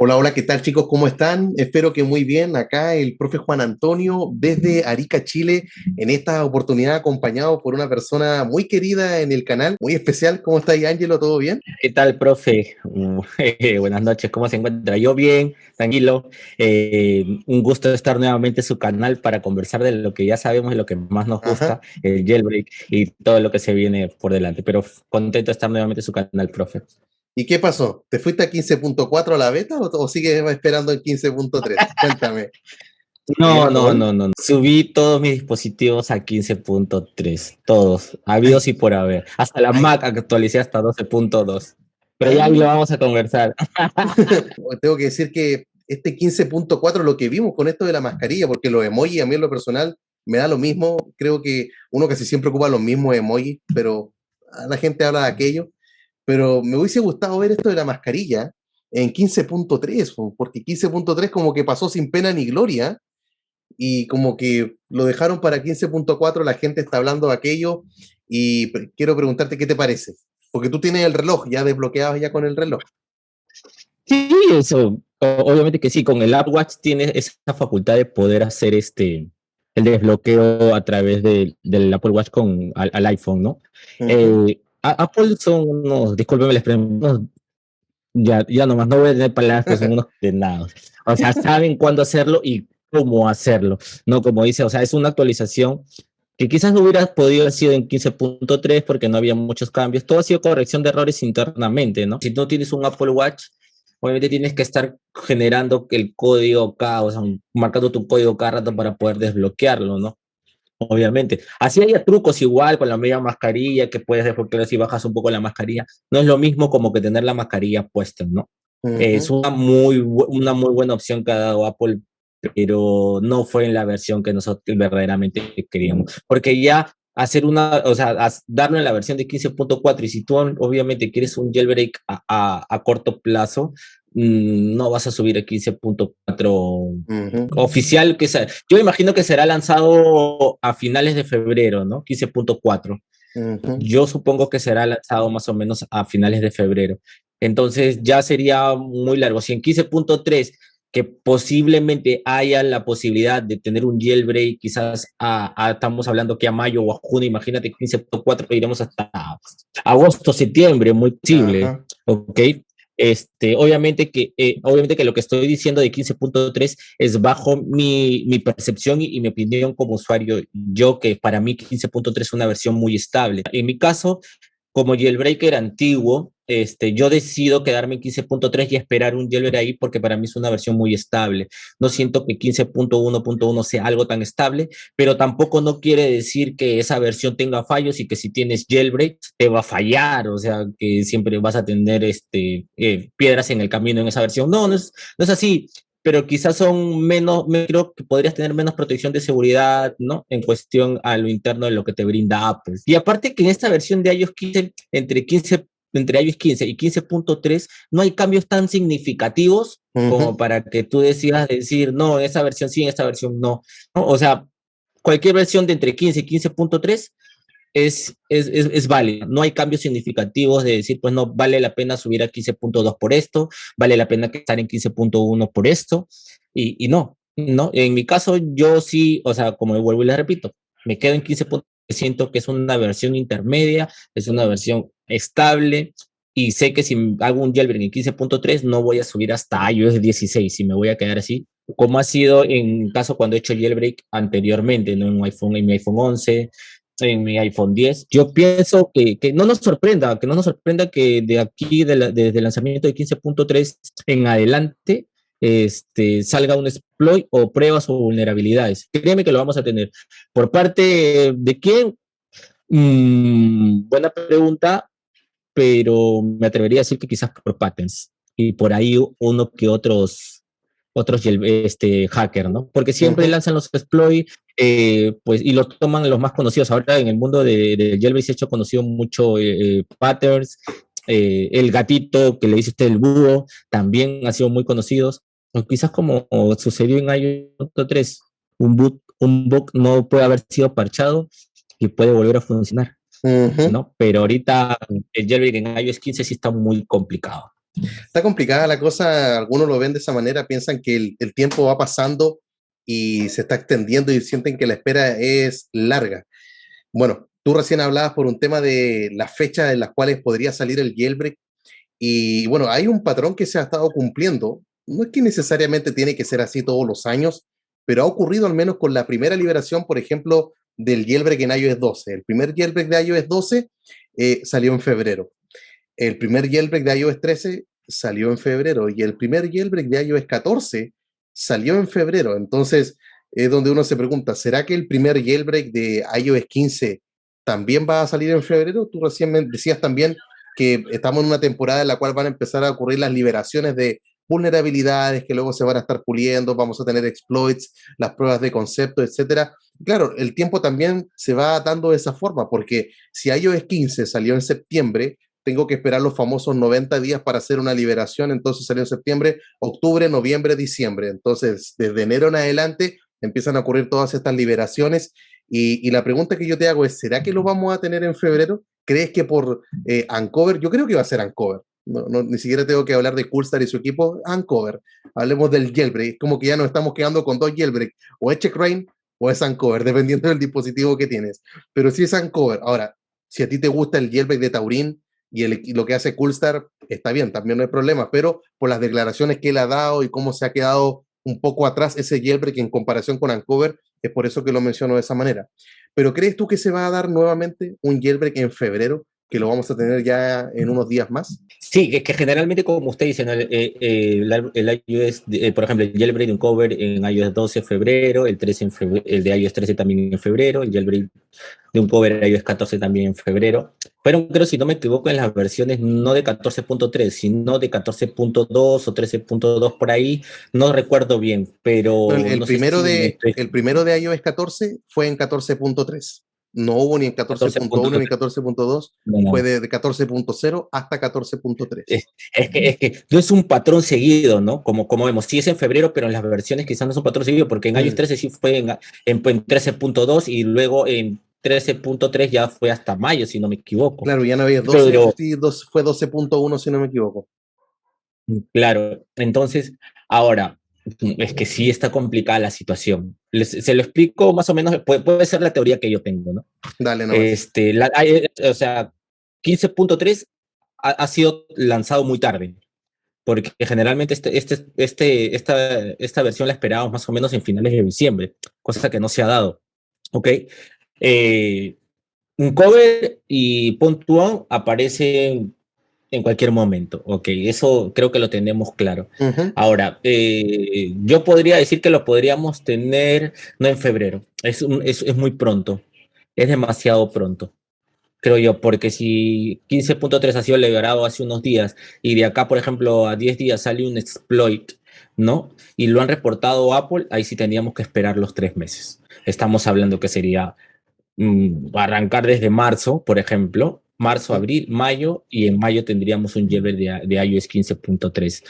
Hola, hola, ¿qué tal chicos? ¿Cómo están? Espero que muy bien. Acá el profe Juan Antonio desde Arica, Chile, en esta oportunidad acompañado por una persona muy querida en el canal, muy especial. ¿Cómo está ahí, Ángelo? ¿Todo bien? ¿Qué tal, profe? Buenas noches, ¿cómo se encuentra? Yo bien, tranquilo. Un gusto estar nuevamente en su canal para conversar de lo que ya sabemos y lo que más nos gusta, Ajá. el jailbreak y todo lo que se viene por delante. Pero contento de estar nuevamente en su canal, profe. ¿Y qué pasó? ¿Te fuiste a 15.4 a la beta o sigues esperando en 15.3? Cuéntame. ¿Qué No, no, pasó? no, no, no. Subí todos mis dispositivos a 15.3, todos, habidos Ay, y por haber. Hasta la ay, Mac actualicé hasta 12.2. Pero ya ahí lo ah. vamos a conversar. Tengo que decir que este 15.4, lo que vimos con esto de la mascarilla, porque los emojis a mí en lo personal me da lo mismo, creo que uno casi siempre ocupa los mismos emojis, pero a la gente habla de aquello, pero me hubiese gustado ver esto de la mascarilla en 15.3, porque 15.3 como que pasó sin pena ni gloria, y como que lo dejaron para 15.4, la gente está hablando de aquello, y quiero preguntarte qué te parece, porque tú tienes el reloj ya desbloqueado ya con el reloj. Sí, eso, obviamente que sí, con el Apple Watch tienes esa facultad de poder hacer el desbloqueo a través del Apple Watch al iPhone, ¿no? Ujú. Apple son unos, discúlpenme la expresión, ya nomás no voy a tener palabras, pero son unos condenados. O sea, saben cuándo hacerlo y cómo hacerlo, ¿no? Como dice, o sea, es una actualización que quizás no hubiera podido haber sido en 15.3 porque no había muchos cambios. Todo ha sido corrección de errores internamente, ¿no? Si no tienes un Apple Watch, obviamente tienes que estar generando el código cada, o sea, marcando tu código cada rato para poder desbloquearlo, ¿no? Obviamente. Así hay trucos igual con la media mascarilla que puedes desbloquear si bajas un poco la mascarilla. No es lo mismo como que tener la mascarilla puesta, ¿no? Es Ujú. una muy buena opción que ha dado Apple, pero no fue en la versión que nosotros verdaderamente queríamos. Porque ya hacer o sea, darlo en la versión de 15.4 y si tú obviamente quieres un jailbreak a corto plazo, no vas a subir a 15.4 Ujú. oficial, yo imagino que será lanzado a finales de febrero, ¿no? 15.4. Ujú. Yo supongo que será lanzado más o menos a finales de febrero. Entonces ya sería muy largo. Si en 15.3, que posiblemente haya la posibilidad de tener un jailbreak, quizás estamos hablando que a mayo o a junio, imagínate 15.4, iremos hasta agosto, septiembre, muy posible, Ajá. ¿ok? Obviamente que lo que estoy diciendo de 15.3 es bajo mi percepción y mi opinión como usuario. Yo que para mí 15.3 es una versión muy estable. En mi caso, como jailbreaker antiguo, yo decido quedarme en 15.3 y esperar un jailbreak ahí porque para mí es una versión muy estable. No siento que 15.1.1 sea algo tan estable, pero tampoco no quiere decir que esa versión tenga fallos y que si tienes jailbreak te va a fallar, o sea, que siempre vas a tener piedras en el camino en esa versión. No es así, pero quizás son menos, creo que podrías tener menos protección de seguridad, ¿no? En cuestión a lo interno de lo que te brinda Apple. Y aparte que en esta versión de iOS 15, entre iOS 15 y 15.3, no hay cambios tan significativos como Ujú. para que tú decidas decir, no, en esta versión sí, en esta versión no. ¿No? O sea, cualquier versión de entre 15 y 15.3 es válida. No hay cambios significativos de decir, pues no vale la pena subir a 15.2 por esto, vale la pena estar en 15.1 por esto, y no, no. En mi caso, yo sí, o sea, como vuelvo y le repito, me quedo en 15.3, siento que es una versión intermedia, es una versión estable, y sé que si hago un jailbreak en 15.3 no voy a subir hasta iOS 16 y me voy a quedar así, como ha sido en caso cuando he hecho jailbreak anteriormente, ¿no? En mi iPhone 11, en mi iPhone 10. Yo pienso que no nos sorprenda, que no nos sorprenda que de aquí, desde el lanzamiento de 15.3 en adelante, salga un exploit o pruebas o vulnerabilidades. Créeme que lo vamos a tener. ¿Por parte de quién? Buena pregunta, pero me atrevería a decir que quizás por patents y por ahí uno que hacker, ¿no? Porque siempre Ujú. lanzan los exploits, pues, y los toman los más conocidos. Ahora en el mundo de jailbreak se ha hecho conocido mucho patterns, el gatito que le dice usted el búho, también ha sido muy conocidos. O quizás como sucedió en iOS 3, un bug no puede haber sido parchado y puede volver a funcionar, Ujú. ¿no? Pero ahorita el jailbreak en iOS 15 sí está muy complicado. Está complicada la cosa, algunos lo ven de esa manera, piensan que el tiempo va pasando y se está extendiendo y sienten que la espera es larga. Bueno, tú recién hablabas por un tema de las fechas en las cuales podría salir el jailbreak y bueno, hay un patrón que se ha estado cumpliendo. No es que necesariamente tiene que ser así todos los años, pero ha ocurrido al menos con la primera liberación, por ejemplo, del jailbreak en iOS 12. El primer jailbreak de iOS 12 salió en febrero. El primer jailbreak de iOS 13 salió en febrero y el primer jailbreak de iOS 14 salió en febrero. Entonces, es donde uno se pregunta, ¿será que el primer jailbreak de iOS 15 también va a salir en febrero? Tú recién me decías también que estamos en una temporada en la cual van a empezar a ocurrir las liberaciones de vulnerabilidades que luego se van a estar puliendo, vamos a tener exploits, las pruebas de concepto, etcétera. Claro, el tiempo también se va dando de esa forma, porque si iOS 15 salió en septiembre, tengo que esperar los famosos 90 días para hacer una liberación, entonces salió en septiembre, octubre, noviembre, diciembre. Entonces, desde enero en adelante empiezan a ocurrir todas estas liberaciones y la pregunta que yo te hago es, ¿será que lo vamos a tener en febrero? ¿Crees que por Uncover? Yo creo que va a ser Uncover. Ni siquiera tengo que hablar de Coolstar y su equipo, Uncover. Hablemos del jailbreak. Es como que ya nos estamos quedando con dos jailbreak. O es Checkra1 o es Uncover, dependiendo del dispositivo que tienes. Pero si es Uncover. Ahora, si a ti te gusta el jailbreak de Taurin, y lo que hace Coolstar está bien, también no hay problema, pero por las declaraciones que él ha dado y cómo se ha quedado un poco atrás ese jailbreak en comparación con Uncover, es por eso que lo menciono de esa manera. Pero ¿crees tú que se va a dar nuevamente un jailbreak en febrero, que lo vamos a tener ya en unos días más? Sí, es que generalmente, como usted dice, ¿no? El iOS, por ejemplo, el jailbreak de Uncover en iOS 12 en febrero, el 13 en febrero, el de iOS 13 también en febrero, el jailbreak de Uncover iOS 14 también en febrero. Fueron, creo, si no me equivoco, en las versiones no de 14.3, sino de 14.2 o 13.2 por ahí. No recuerdo bien, No, pero no sé si me estoy... el primero de iOS 14 fue en 14.3. No hubo ni en 14.1 ni 14.3. 14.2, No, fue no. de 14.0 hasta 14.3. Es que no es un patrón seguido, ¿no? Como vemos, sí es en febrero, pero en las versiones quizás no es un patrón seguido, porque en iOS 13 sí fue en 13.2 y luego en 13.3 ya fue hasta mayo, si no me equivoco. Claro, ya no había 12, Pero, sí, fue 12.1 si no me equivoco. claro, entonces, ahora, es que sí está complicada la situación. Se lo explico más o menos, puede ser la teoría que yo tengo, ¿no? Dale nomás. O sea, 15.3 ha sido lanzado muy tarde, porque generalmente esta versión la esperábamos más o menos en finales de diciembre, cosa que no se ha dado. ¿Ok? Eh, un cover y Pontuón aparecen en cualquier momento. Ok, eso creo que lo tenemos claro. Ujú. Ahora, yo podría decir que lo podríamos tener no en febrero, es muy pronto, es demasiado pronto creo yo, porque si 15.3 ha sido liberado hace unos días y de acá, por ejemplo, a 10 días sale un exploit, ¿no? Y lo han reportado Apple, ahí sí tendríamos que esperar los 3 meses. Estamos hablando que sería arrancar desde marzo, por ejemplo, marzo, abril, mayo, y en mayo tendríamos un jailbreak de iOS 15.3.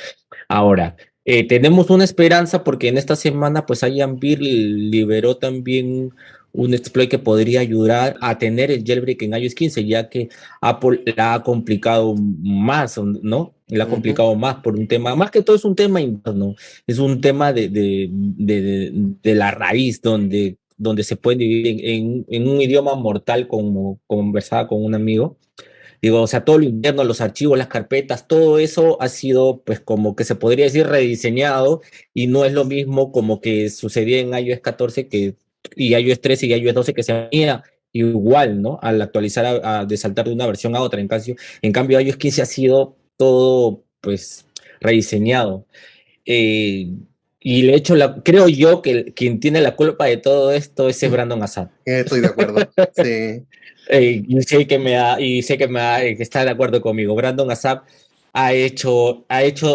Ahora, tenemos una esperanza porque en esta semana, pues, Beer liberó también un exploit que podría ayudar a tener el jailbreak en iOS 15, ya que Apple la ha complicado más, ¿no? La ha Ujú. complicado más por un tema, más que todo es un tema interno, es un tema de la raíz, donde se puede dividir en un idioma mortal, como conversaba con un amigo. Digo, o sea, todo lo interno, los archivos, las carpetas, todo eso ha sido, pues, como que se podría decir rediseñado y no es lo mismo como que sucedía en iOS 14 y iOS 13 y iOS 12 que se veía igual, ¿no? Al actualizar, de saltar de una versión a otra. En cambio, iOS 15 ha sido todo, pues, rediseñado. Eh, y de hecho, creo yo que quien tiene la culpa de todo esto es Brandon Assad. Estoy de acuerdo. Sí. Y sé que está de acuerdo conmigo. Brandon Assad ha hecho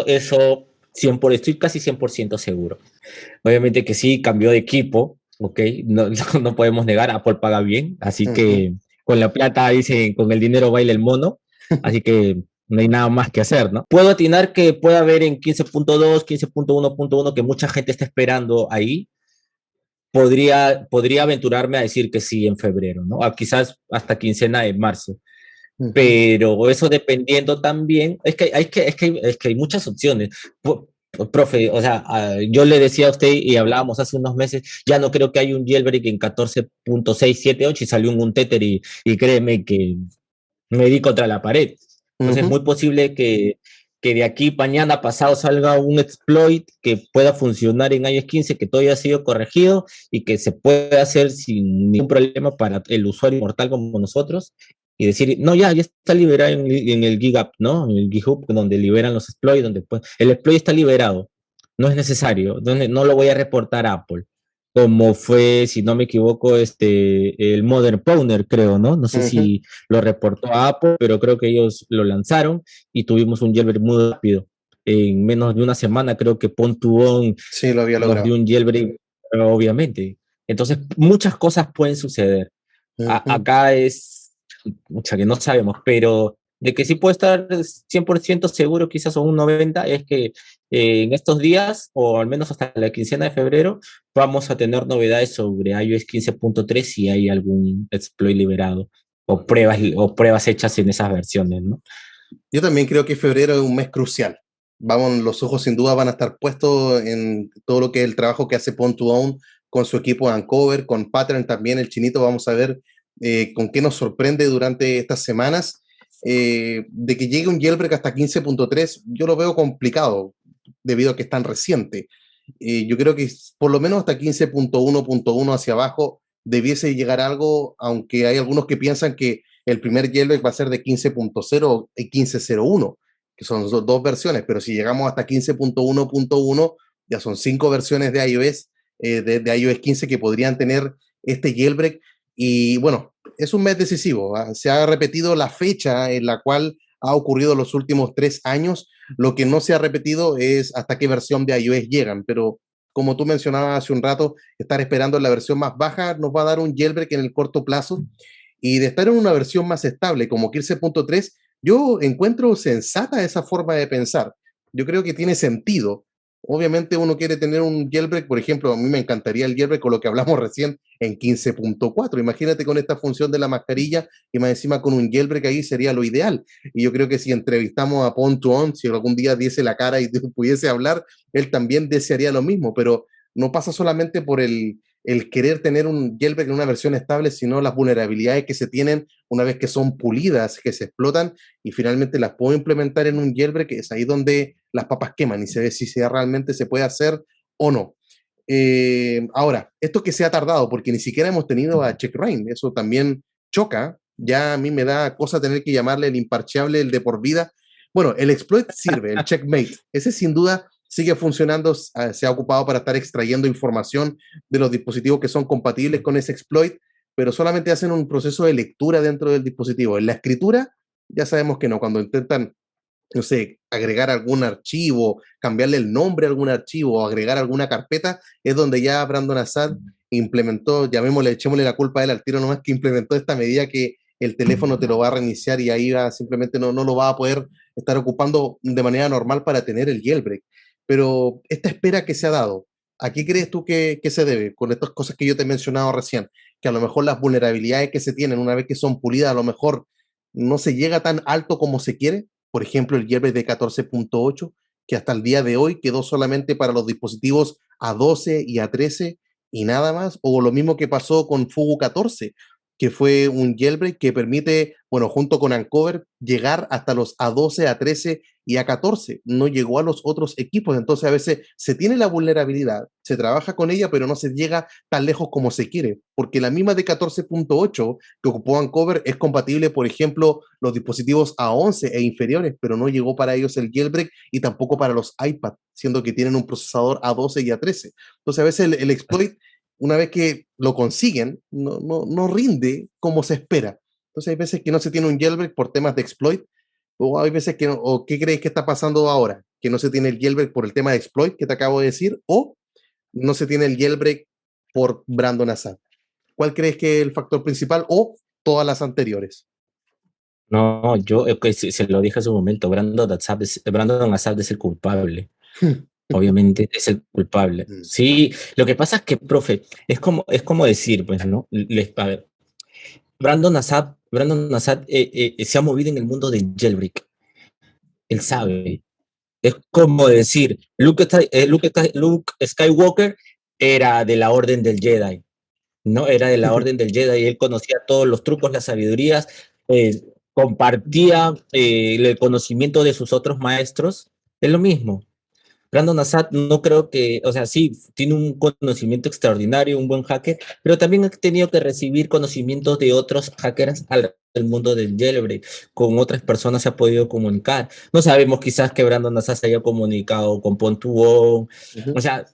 eso 100%, estoy casi 100% seguro. Obviamente que sí, cambió de equipo, ¿ok? No, no podemos negar, Apple paga bien, así Ujú. que con la plata, dice, con el dinero baila el mono, así que no hay nada más que hacer, ¿no? Puedo atinar que pueda haber en 15.2, 15.1.1 que mucha gente está esperando ahí. Podría aventurarme a decir que sí en febrero, ¿no? Quizás hasta quincena de marzo. pero eso dependiendo también, es que hay muchas opciones. Profe, o sea, yo le decía a usted y hablábamos hace unos meses, ya no creo que hay un jailbreak en 14.678 y salió un tether y créeme que me di contra la pared. Entonces es muy posible que de aquí mañana pasado salga un exploit que pueda funcionar en iOS 15, que todavía ha sido corregido y que se puede hacer sin ningún problema para el usuario mortal como nosotros y decir, no, ya está liberado en el GitHub, ¿no? En el GitHub donde liberan los exploits, donde pues, el exploit está liberado, no es necesario, no lo voy a reportar a Apple como fue, si no me equivoco, el Modern Powner, creo, ¿no? No sé si lo reportó a Apple, pero creo que ellos lo lanzaron y tuvimos un jailbreak muy rápido. En menos de una semana creo que Pon2On Sí, lo había nos dio logrado. un jailbreak, obviamente. Entonces, muchas cosas pueden suceder. Acá es, mucha que no sabemos, pero de que sí puede estar 100% seguro, quizás o un 90%, es que en estos días, o al menos hasta la quincena de febrero, vamos a tener novedades sobre iOS 15.3 si hay algún exploit liberado o pruebas hechas en esas versiones, ¿no? Yo también creo que febrero es un mes crucial. Vamos, los ojos sin duda van a estar puestos en todo lo que es el trabajo que hace Pon2On con su equipo de Uncover, con Pattern también, el chinito. Vamos a ver con qué nos sorprende durante estas semanas. De que llegue un jailbreak hasta 15.3, yo lo veo complicado debido a que es tan reciente. Yo creo que por lo menos hasta 15.1.1 hacia abajo debiese llegar algo, aunque hay algunos que piensan que el primer jailbreak va a ser de 15.0 y 15.01, que son dos versiones, pero si llegamos hasta 15.1.1, ya son 5 versiones de iOS, de iOS 15 que podrían tener este jailbreak. Y bueno, es un mes decisivo. Se ha repetido la fecha en la cual ha ocurrido los últimos 3 años. Lo que no se ha repetido es hasta qué versión de iOS llegan, pero como tú mencionabas hace un rato, estar esperando en la versión más baja nos va a dar un jailbreak en el corto plazo, y de estar en una versión más estable como 15.3, yo encuentro sensata esa forma de pensar. Yo creo que tiene sentido. Obviamente uno quiere tener un jailbreak, por ejemplo, a mí me encantaría el jailbreak con lo que hablamos recién en 15.4. Imagínate con esta función de la mascarilla y más encima con un jailbreak ahí sería lo ideal. Y yo creo que si entrevistamos a Pon2On, si algún día diese la cara y pudiese hablar, él también desearía lo mismo, pero no pasa solamente por el querer tener un jailbreak en una versión estable, sino las vulnerabilidades que se tienen una vez que son pulidas, que se explotan y finalmente las puedo implementar en un jailbreak, es ahí donde las papas queman y se ve si realmente se puede hacer o no. Ahora, esto que se ha tardado, porque ni siquiera hemos tenido a Checkra1n, eso también choca, ya a mí me da cosa tener que llamarle el imparcheable, el de por vida. Bueno, el exploit sirve, el checkmate, ese sin duda sigue funcionando, se ha ocupado para estar extrayendo información de los dispositivos que son compatibles con ese exploit, pero solamente hacen un proceso de lectura dentro del dispositivo. En la escritura, ya sabemos que no, cuando intentan, no sé, agregar algún archivo, cambiarle el nombre a algún archivo o agregar alguna carpeta, es donde ya Brandon Assad implementó, llamémosle, echémosle la culpa a él al tiro nomás, que implementó esta medida que el teléfono te lo va a reiniciar y ahí va, simplemente no lo va a poder estar ocupando de manera normal para tener el jailbreak. Pero esta espera que se ha dado, ¿a qué crees tú que se debe con estas cosas que yo te he mencionado recién? Que a lo mejor las vulnerabilidades que se tienen una vez que son pulidas, a lo mejor no se llega tan alto como se quiere. Por ejemplo, el jailbreak de 14.8, que hasta el día de hoy quedó solamente para los dispositivos A12 y A13 y nada más. O lo mismo que pasó con Fugu 14, que fue un jailbreak que permite, bueno, junto con Uncover, llegar hasta los A12, A13 y A14. No llegó a los otros equipos. Entonces, a veces se tiene la vulnerabilidad, se trabaja con ella, pero no se llega tan lejos como se quiere. Porque la misma de 14.8 que ocupó Uncover es compatible, por ejemplo, los dispositivos A11 e inferiores, pero no llegó para ellos el jailbreak y tampoco para los iPad, siendo que tienen un procesador A12 y A13. Entonces, a veces el exploit, una vez que lo consiguen, no rinde como se espera. Entonces hay veces que no se tiene un jailbreak por temas de exploit, o hay veces que no, o ¿qué crees que está pasando ahora? Que no se tiene el jailbreak por el tema de exploit que te acabo de decir, o no se tiene el jailbreak por Brandon Assad. ¿Cuál crees que es el factor principal o todas las anteriores? No, yo se lo dije hace un momento, Brandon Assad es el culpable. Obviamente es el culpable. Sí, lo que pasa es que, profe, es como decir, pues, ¿no? A ver, Brandon Assad se ha movido en el mundo del jailbreak. Él sabe. Es como decir, Luke Skywalker era de la Orden del Jedi, ¿no? Era de la Orden del Jedi y él conocía todos los trucos, las sabidurías, compartía el conocimiento de sus otros maestros. Es lo mismo. Brandon Assad no creo que, o sea, sí, tiene un conocimiento extraordinario, un buen hacker, pero también ha tenido que recibir conocimientos de otros hackers al mundo del jailbreak. Con otras personas se ha podido comunicar. No sabemos quizás que Brandon Assad se haya comunicado con Pontuón. O sea,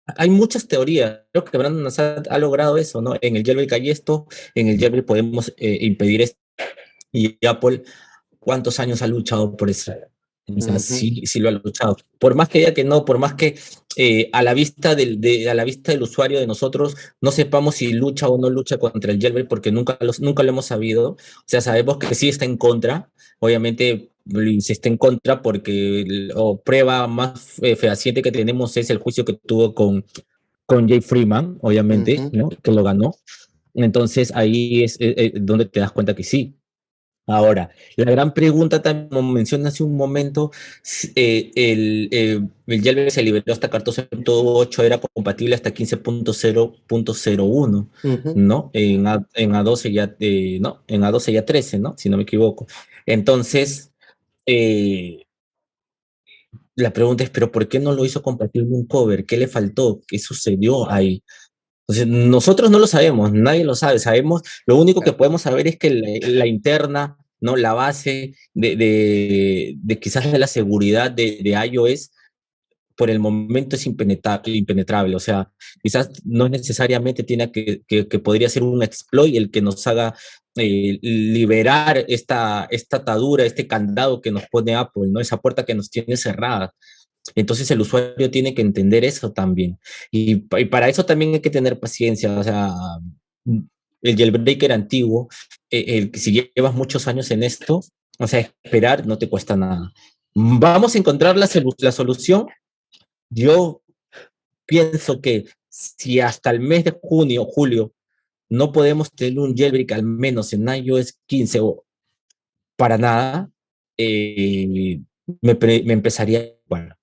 hay muchas teorías. Creo que Brandon Assad ha logrado eso, ¿no? En el jailbreak hay esto, en el jailbreak podemos impedir esto. Y Apple, ¿cuántos años ha luchado por eso? O sea, sí, sí lo ha luchado. Por más que diga que no, por más que a la vista a la vista del usuario de nosotros no sepamos si lucha o no lucha contra el jailbreak, porque nunca lo hemos sabido. O sea, sabemos que sí está en contra. Obviamente se está en contra porque prueba más fehaciente que tenemos es el juicio que tuvo con Jay Freeman, obviamente, ¿no? Que lo ganó. Entonces ahí es donde te das cuenta que sí. Ahora, la gran pregunta también, como mencioné hace un momento, el jailbreak se liberó hasta 14.8, era compatible hasta 15.0.01, ¿no? En A12 ya, no, en A12 ya 13, ¿no? Si no me equivoco. Entonces, la pregunta es, ¿pero por qué no lo hizo compatible un cover? ¿Qué le faltó? ¿Qué sucedió ahí? Entonces, nosotros no lo sabemos, nadie lo sabe. Sabemos, lo único que podemos saber es que la interna, ¿no? La base de quizás de la seguridad de iOS por el momento es impenetrable. O sea, quizás no necesariamente tiene que podría ser un exploit el que nos haga liberar esta atadura, este candado que nos pone Apple, ¿no? Esa puerta que nos tiene cerrada. Entonces el usuario tiene que entender eso también. Y para eso también hay que tener paciencia. O sea, el jailbreaker antiguo, si llevas muchos años en esto, o sea, esperar no te cuesta nada. Vamos a encontrar la solución. Yo pienso que si hasta el mes de junio o julio no podemos tener un jailbreak al menos en iOS 15 o para nada, me empezaría, bueno,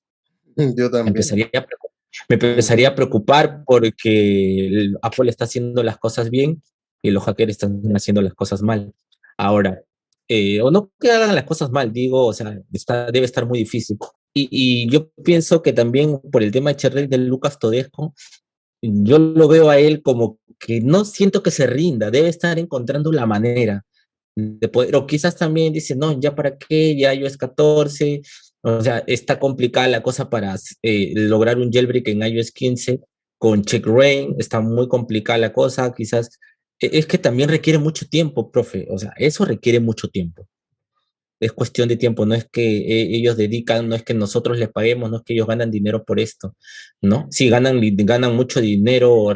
Yo me también. empezaría a preocupar, me empezaría a preocupar porque Apple está haciendo las cosas bien y los hackers están haciendo las cosas mal. Ahora, o no que hagan las cosas mal, digo, o sea, debe estar muy difícil. Y yo pienso que también por el tema de Cherry de Lucas Todesco, yo lo veo a él como que no siento que se rinda, debe estar encontrando la manera de poder, o quizás también dice, no, ya para qué, ya iOS 14, o sea, está complicada la cosa para lograr un jailbreak en iOS 15 con checkra1n, está muy complicada la cosa, quizás, es que también requiere mucho tiempo, profe, o sea, eso requiere mucho tiempo. Es cuestión de tiempo, no es que ellos dedican, no es que nosotros les paguemos, no es que ellos ganan dinero por esto, ¿no? Sí, ganan mucho dinero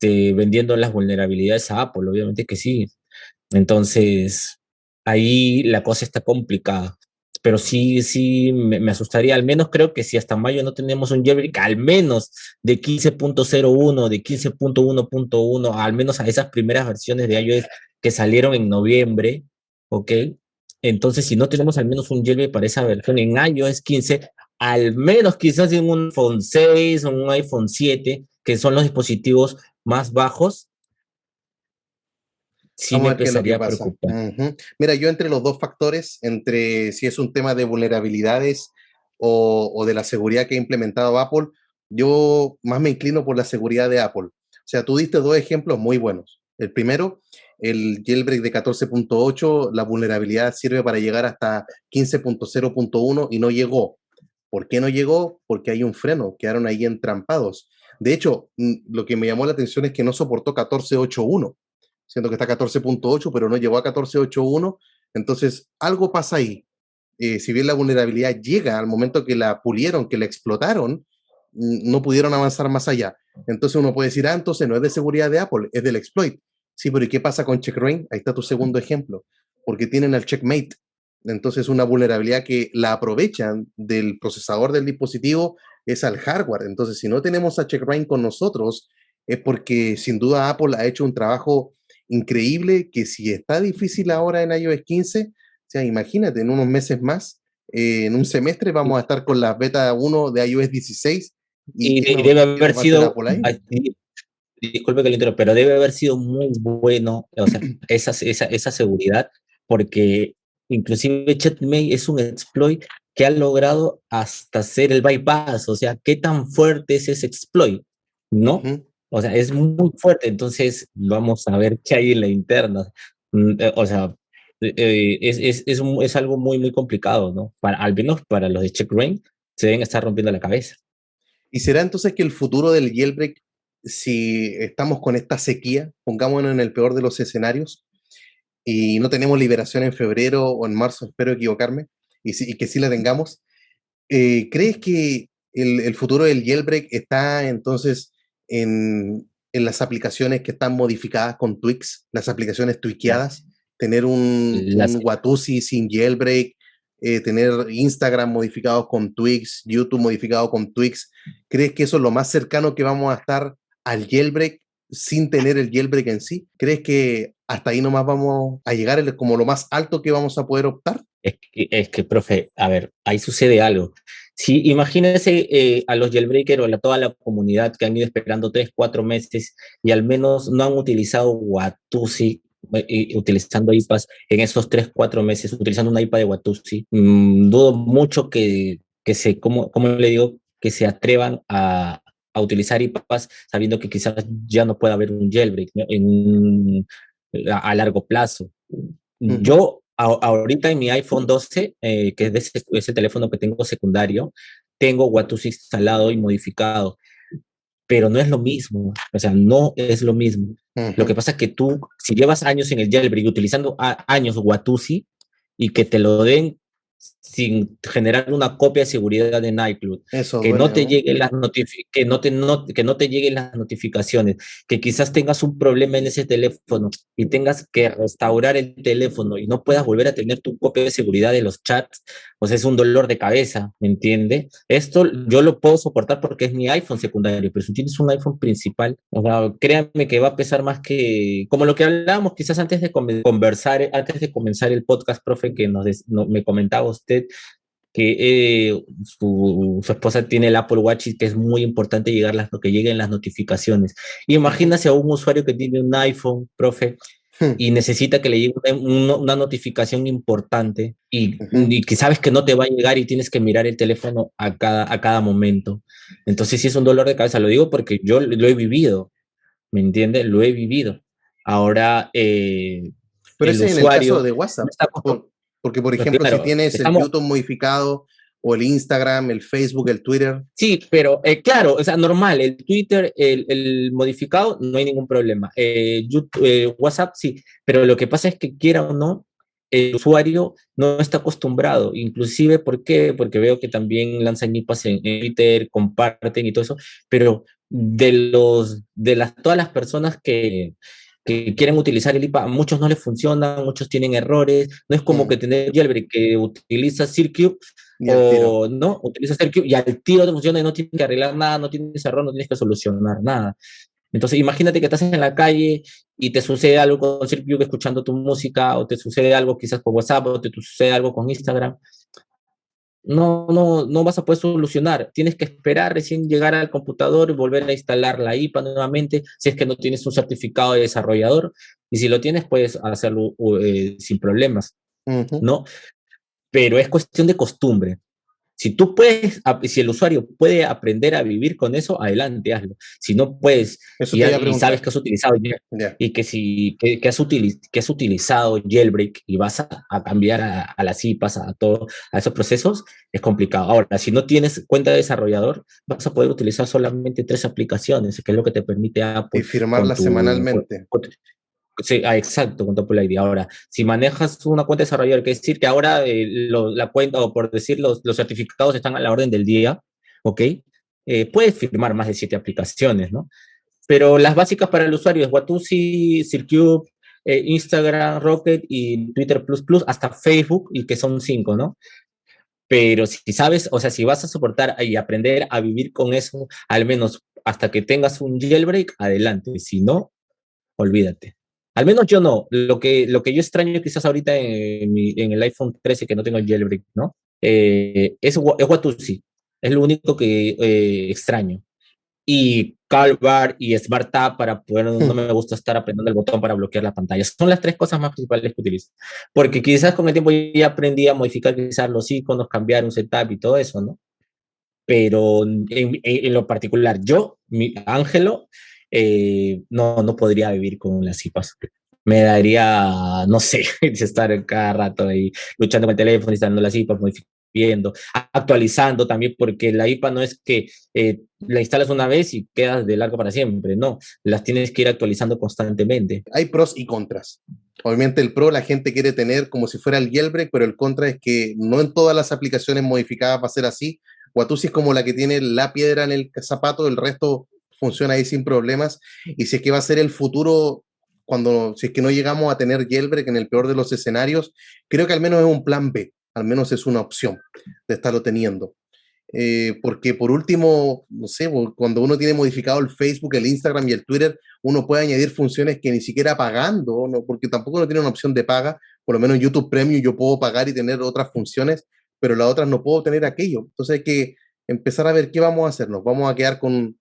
vendiendo las vulnerabilidades a Apple, obviamente que sí. Entonces, ahí la cosa está complicada. Pero sí, sí, me asustaría. Al menos creo que si hasta mayo no tenemos un jailbreak, al menos de 15.01, de 15.1.1, al menos a esas primeras versiones de iOS que salieron en noviembre, ¿ok? Entonces, si no tenemos al menos un jailbreak para esa versión en iOS 15, al menos quizás en un iPhone 6 o un iPhone 7, que son los dispositivos más bajos, sí Vamos me a ver qué es lo que empezaría a pasa. preocupar. Mira, yo entre los dos factores, entre si es un tema de vulnerabilidades o de la seguridad que ha implementado Apple, yo más me inclino por la seguridad de Apple. O sea, tú diste dos ejemplos muy buenos. El primero, el jailbreak de 14.8, la vulnerabilidad sirve para llegar hasta 15.0.1 y no llegó. ¿Por qué no llegó? Porque hay un freno, quedaron ahí entrampados. De hecho, lo que me llamó la atención es que no soportó 14.8.1, siendo que está 14.8, pero no llegó a 14.8.1. Entonces, algo pasa ahí. Si bien la vulnerabilidad llega al momento que la pulieron, que la explotaron, no pudieron avanzar más allá. Entonces uno puede decir, entonces no es de seguridad de Apple, es del exploit. Sí, pero ¿y qué pasa con checkra1n? Ahí está tu segundo ejemplo, porque tienen el checkmate. Entonces una vulnerabilidad que la aprovechan del procesador del dispositivo es al hardware. Entonces si no tenemos a checkra1n con nosotros, es porque sin duda Apple ha hecho un trabajo increíble que si está difícil ahora en iOS 15, o sea, imagínate, en unos meses más, en un semestre vamos a estar con la beta 1 de iOS 16 y Y debe qué haber nos va a hacer sido, Apple ahí? disculpe que lo interrumpa, pero debe haber sido muy bueno, o sea, esa seguridad, porque inclusive Chatmate es un exploit que ha logrado hasta hacer el bypass, o sea, ¿qué tan fuerte es ese exploit? ¿No? Ujú. O sea, es muy fuerte, entonces vamos a ver qué hay en la interna. O sea, es algo muy, muy complicado, ¿no? Al menos para los de Checkra1 se deben estar rompiendo la cabeza. ¿Y será entonces que el futuro del jailbreak, si estamos con esta sequía, pongámonos en el peor de los escenarios, y no tenemos liberación en febrero o en marzo, espero equivocarme, y que sí la tengamos, ¿crees que el futuro del jailbreak está entonces en las aplicaciones que están modificadas con tweaks, las aplicaciones La, tweakeadas, tener un las, Watusi sin jailbreak, tener Instagram modificado con tweaks, YouTube modificado con tweaks? ¿Crees que eso es lo más cercano que vamos a estar al jailbreak sin tener el jailbreak en sí? ¿Crees que hasta ahí nomás vamos a llegar como lo más alto que vamos a poder optar? profe, a ver, ahí sucede algo. Si imagínense a los jailbreakers o a toda la comunidad que han ido esperando 3, 4 meses y al menos no han utilizado Watusi, utilizando IPAs en esos 3, 4 meses, utilizando una IPA de Watusi, dudo mucho como le digo, que se atrevan a utilizar IPAs sabiendo que quizás ya no pueda haber un jailbreak, ¿no? A largo plazo. Ujú. Yo ahorita en mi iPhone 12, que es el teléfono que tengo secundario, tengo Watusi instalado y modificado, pero no es lo mismo, o sea, no es lo mismo. Lo que Ujú. pasa es que tú, si llevas años en el jailbreak utilizando años Watusi y que te lo den sin generar una copia de seguridad de iCloud, Eso que duele, no te ¿no? lleguen que no te lleguen las notificaciones, que quizás tengas un problema en ese teléfono y tengas que restaurar el teléfono y no puedas volver a tener tu copia de seguridad de los chats, pues es un dolor de cabeza, ¿me entiende? Esto yo lo puedo soportar porque es mi iPhone secundario, pero si tienes un iPhone principal, o sea, créanme que va a pesar más que, como lo que hablábamos quizás antes de conversar, antes de comenzar el podcast, profe, que me comentaba usted que su esposa tiene el Apple Watch y que es muy importante que lleguen las notificaciones. Ujú. Imagínate a un usuario que tiene un iPhone, profe, y necesita que le llegue una notificación importante Ujú. y que sabes que no te va a llegar y tienes que mirar el teléfono a cada momento. Entonces sí es un dolor de cabeza, lo digo porque yo lo he vivido, ¿me entiendes? Lo he vivido. Ahora Pero el ese es en el caso usuario de no WhatsApp, está acostumbrado, porque por ejemplo, si claro, tienes el estamos. YouTube modificado o el Instagram, el Facebook, el Twitter. Sí, pero claro, o sea, normal, el Twitter, el modificado, no hay ningún problema. WhatsApp, sí, pero lo que pasa es que quiera o no, el usuario no está acostumbrado, inclusive, ¿por qué? Porque veo que también lanzan IPAs en Twitter, comparten y todo eso, pero todas las personas que quieren utilizar el IPA, a muchos no les funciona, muchos tienen errores, no es como que tener Jailbreak que utiliza Circuit Y al tiro. o no, utilizas el cube y al tiro te funciona y no tienes que arreglar nada, no tienes error, no tienes que solucionar nada. Entonces, imagínate que estás en la calle y te sucede algo con Circube escuchando tu música, o te sucede algo quizás con WhatsApp, o te sucede algo con Instagram. No vas a poder solucionar. Tienes que esperar recién llegar al computador y volver a instalar la IPA nuevamente, si es que no tienes un certificado de desarrollador. Y si lo tienes, puedes hacerlo sin problemas, Ujú. ¿no? Pero es cuestión de costumbre. Si el usuario puede aprender a vivir con eso, adelante, hazlo. Si no puedes, Eso te iba a y sabes preguntar. que has utilizado Ya. y que has utilizado jailbreak y vas a cambiar a las IPAs, a esos procesos, es complicado. Ahora, si no tienes cuenta de desarrollador, vas a poder utilizar solamente 3 aplicaciones, que es lo que te permite Y Apple firmarla semanalmente. Sí, exacto, con Apple ID. Ahora, si manejas una cuenta de desarrollador, que es decir que ahora la cuenta, o por decir, los certificados están a la orden del día, ¿ok? Puedes firmar más de 7 aplicaciones, ¿no? Pero las básicas para el usuario es Watusi, Circube, Instagram, Rocket y Twitter Plus Plus, hasta Facebook, y que son 5, ¿no? Pero si sabes, o sea, si vas a soportar y aprender a vivir con eso, al menos hasta que tengas un jailbreak, adelante. Si no, olvídate. Al menos yo no. Lo que yo extraño quizás ahorita en el iPhone 13 que no tengo el jailbreak, ¿no? Es Watusi. Es lo único que extraño. Y CalVar y Smart Tab para poder, no me gusta estar apretando el botón para bloquear la pantalla. Son las tres cosas más principales que utilizo. Porque quizás con el tiempo ya aprendí a modificar quizás los iconos, cambiar un setup y todo eso, ¿no? Pero en lo particular, Ángelo, no podría vivir con las IPAs. Me daría, no sé, estar cada rato ahí luchando con el teléfono, instalando las IPAs, modificando, actualizando también, porque la IPA no es que la instalas una vez y quedas de largo para siempre, no, las tienes que ir actualizando constantemente. Hay pros y contras. Obviamente el pro la gente quiere tener como si fuera el jailbreak, pero el contra es que no en todas las aplicaciones modificadas va a ser así. Watusi es como la que tiene la piedra en el zapato, el resto funciona ahí sin problemas. Y si es que va a ser el futuro, si es que no llegamos a tener jailbreak en el peor de los escenarios, creo que al menos es un plan B, al menos es una opción de estarlo teniendo. Porque por último, no sé, cuando uno tiene modificado el Facebook, el Instagram y el Twitter, uno puede añadir funciones que ni siquiera pagando, ¿no? Porque tampoco no tiene una opción de paga, por lo menos en YouTube Premium yo puedo pagar y tener otras funciones, pero las otras no puedo tener aquello. Entonces hay que empezar a ver qué vamos a hacer. ¿Nos vamos a quedar con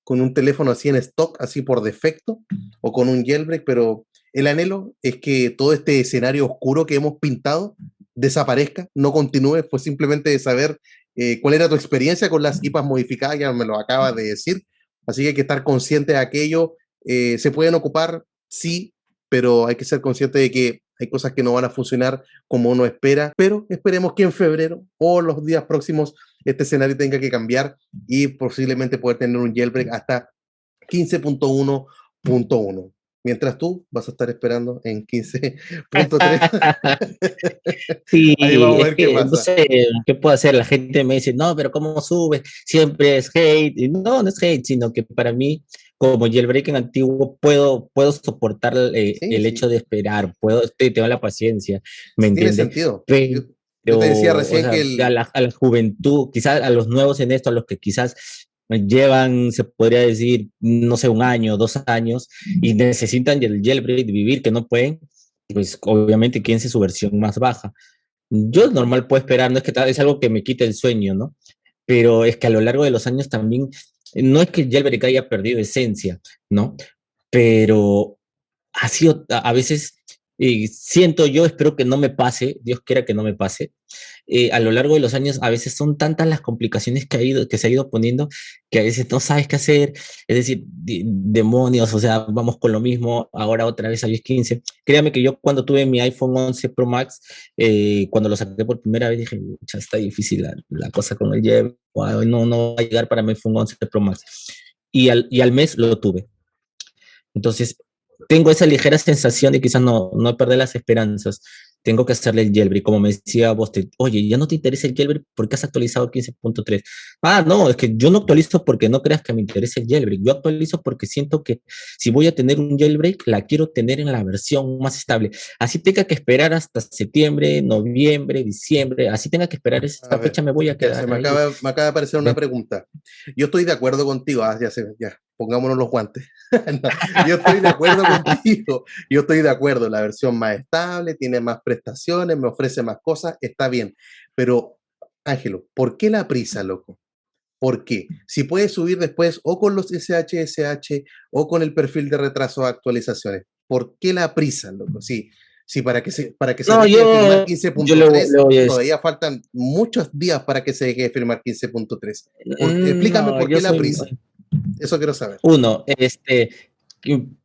un teléfono así en stock, así por defecto, o con un jailbreak? Pero el anhelo es que todo este escenario oscuro que hemos pintado desaparezca, no continúe, pues simplemente de saber cuál era tu experiencia con las IPAs modificadas, ya me lo acabas de decir, así que hay que estar consciente de aquello. ¿Se pueden ocupar? Sí, pero hay que ser consciente de que hay cosas que no van a funcionar como uno espera, pero esperemos que en febrero o los días próximos este escenario tenga que cambiar y posiblemente poder tener un jailbreak hasta 15.1.1. Mientras tú vas a estar esperando en 15.3. Sí, Ahí vamos a es ver qué que no pasa. sé qué puedo hacer. La gente me dice, no, pero ¿cómo subes? Siempre es hate. Y no, no es hate, sino que para mí, como jailbreak en antiguo, puedo soportar Sí, el hecho sí, de esperar, tengo la paciencia, ¿me sí tiene entiendes? sentido. Yo Pero, te decía o recién que sea, a la juventud, quizás a los nuevos en esto, a los que quizás llevan, se podría decir, no sé, un año, 2 años, y necesitan el jailbreak, vivir, que no pueden, pues obviamente quieren su versión más baja. Yo normal puedo esperar, no es que es algo que me quite el sueño, ¿no? Pero es que a lo largo de los años también, no es que el jailbreak haya perdido esencia, ¿no? Pero ha sido a veces, siento yo, espero que no me pase, Dios quiera que no me pase, a lo largo de los años a veces son tantas las complicaciones que se ha ido poniendo que a veces no sabes qué hacer, es decir, demonios, o sea, vamos con lo mismo, ahora otra vez iOS 15. Créame que yo cuando tuve mi iPhone 11 Pro Max, cuando lo saqué por primera vez dije, ya está difícil la cosa con el Jeff, no va a llegar para mi iPhone 11 Pro Max. Y al mes lo tuve. Entonces, tengo esa ligera sensación de quizás no perder las esperanzas. Tengo que hacerle el jailbreak. Como me decía vos, oye, ¿ya no te interesa el jailbreak? ¿Por qué has actualizado 15.3? Ah, no, es que yo no actualizo porque no creas que me interese el jailbreak. Yo actualizo porque siento que si voy a tener un jailbreak, la quiero tener en la versión más estable. Así tenga que esperar hasta septiembre, noviembre, diciembre, así tenga que esperar A esta fecha, ver, me voy a ya se quedar ahí. me acaba de aparecer una pregunta. Yo estoy de acuerdo contigo, ya, pongámonos los guantes. No, yo estoy de acuerdo contigo, yo estoy de acuerdo, la versión más estable, tiene más prestaciones, me ofrece más cosas, está bien. Pero, Ángelo, ¿por qué la prisa, loco? ¿Por qué? Si puedes subir después o con los SHSH o con el perfil de retraso de actualizaciones, ¿por qué la prisa, loco? Sí, para que se No, deje de firmar yo le 15.3, voy a decir. todavía faltan muchos días para que se deje de firmar 15.3. Explícame No, por qué la prisa. Eso quiero saber. uno,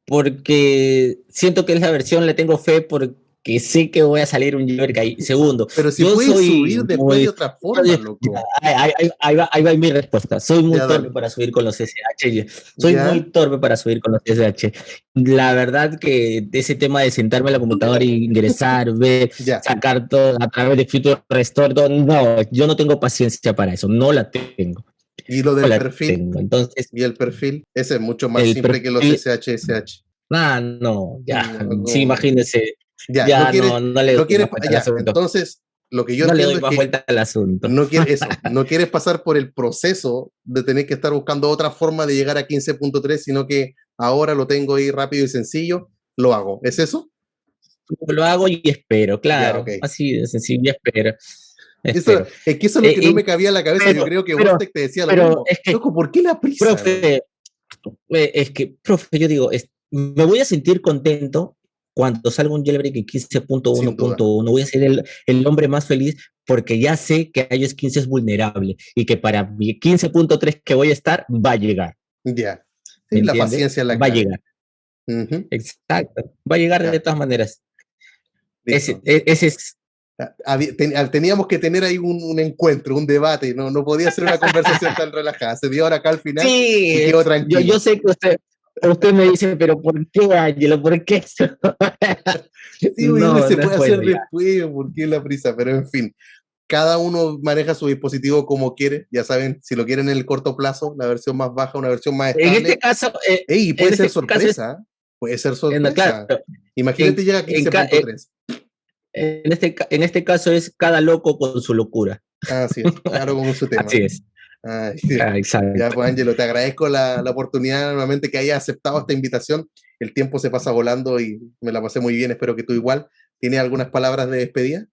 porque siento que es la versión, le tengo fe porque sé que voy a salir un jailbreak ahí. Segundo, Pero si yo puedes soy subir después de muy, otra forma, loco. ahí va mi respuesta. Soy muy Ya, torpe dale. para subir con los SH. Soy muy Ya, torpe para subir con los SH. La verdad que ese tema de sentarme en la computadora y ingresar, ver, ya. sacar todo a través de Future Restore, no, yo no tengo paciencia para eso, no la tengo. Y lo No del la perfil, tengo. Entonces, y el perfil, ese es mucho más el simple que los perfil, SHSH. no, ya, sí, No, imagínese, ya, ya no le no doy quieres, más vuelta al ya, asunto, entonces lo que yo no le doy entiendo es más que vuelta al asunto. no quieres eso, no quieres pasar por el proceso de tener que estar buscando otra forma de llegar a 15.3, sino que ahora lo tengo ahí rápido y sencillo, lo hago. ¿Es eso? Lo hago y espero, claro. Ya, okay. Así de sencillo, espero. Eso, es que eso es lo que no me cabía en la cabeza. Yo creo que Bostek te decía lo mismo. Es que, loco, ¿por qué la prisa? Profe, profe, yo digo, me voy a sentir contento cuando salga un jailbreak en 15.1.1. Voy a ser el hombre más feliz porque ya sé que iOS 15 es vulnerable y que para mi 15.3 que voy a estar va a llegar. Ya. Sí, la paciencia es la va a llegar. Exacto. Va a llegar de todas maneras. Ese es. Teníamos que tener ahí un encuentro, un debate, no podía ser una conversación tan relajada. Se dio ahora acá al final y quedó tranquilo. Yo sé que usted me dice, pero ¿por qué, Ángelo? ¿Por qué eso? Sí, no, se puede hacer después, ¿por qué la prisa? Pero en fin, cada uno maneja su dispositivo como quiere, ya saben, si lo quieren en el corto plazo, la versión más baja, una versión más estable. En este caso... puede ser sorpresa, puede ser sorpresa. Claro, imagínate llega a 15.3. En este caso es cada loco con su locura. Así es, claro, con su tema. Así es. Ay, exacto. Ya, pues Ángelo, te agradezco la oportunidad nuevamente que hayas aceptado esta invitación. El tiempo se pasa volando y me la pasé muy bien, espero que tú igual. ¿Tienes algunas palabras de despedida?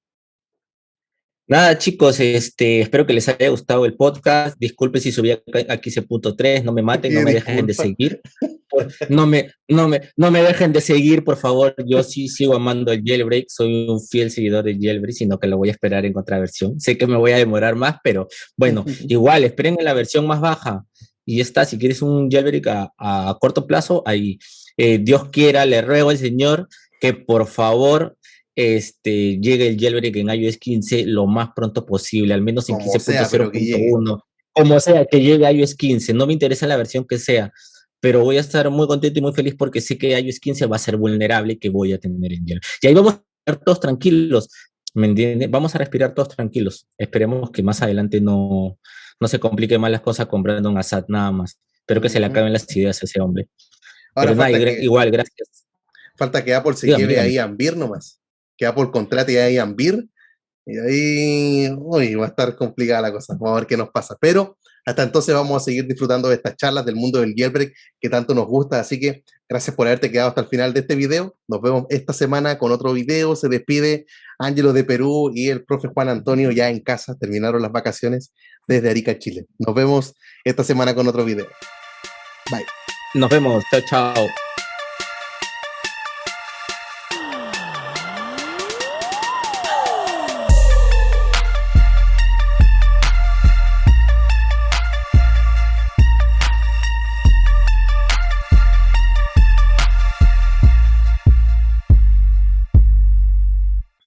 Nada, chicos, espero que les haya gustado el podcast. Disculpe si subí a 15.3, no me maten, no me dejen de seguir. No me dejen de seguir, por favor. Yo sí sigo amando el jailbreak, soy un fiel seguidor del jailbreak, sino que lo voy a esperar en otra versión. Sé que me voy a demorar más, pero bueno, igual, esperen en la versión más baja. Y está, si quieres un jailbreak a corto plazo, ahí. Dios quiera, le ruego al Señor que por favor llegue el jailbreak en iOS 15 lo más pronto posible, al menos en 15.0.1, como sea, que llegue a iOS 15. No me interesa la versión que sea, pero voy a estar muy contento y muy feliz porque sé que iOS 15 va a ser vulnerable y que voy a tener en jailbreak. Y ahí vamos a estar todos tranquilos, ¿me entiendes? Vamos a respirar todos tranquilos. Esperemos que más adelante no se complique más las cosas con Brandon Assad, nada más. Espero que se le acaben las ideas a ese hombre. Ahora pero nada, igual, gracias. Falta que Apple se lleve ahí a Ambir nomás. Que Apple contrate ahí a Ambir. Y ahí va a estar complicada la cosa. Vamos a ver qué nos pasa. Pero hasta entonces vamos a seguir disfrutando de estas charlas del mundo del jailbreak que tanto nos gusta. Así que gracias por haberte quedado hasta el final de este video. Nos vemos esta semana con otro video. Se despide Ángelo de Perú y el profe Juan Antonio ya en casa. Terminaron las vacaciones desde Arica, Chile. Nos vemos esta semana con otro video. Bye. Nos vemos. Chao, chao.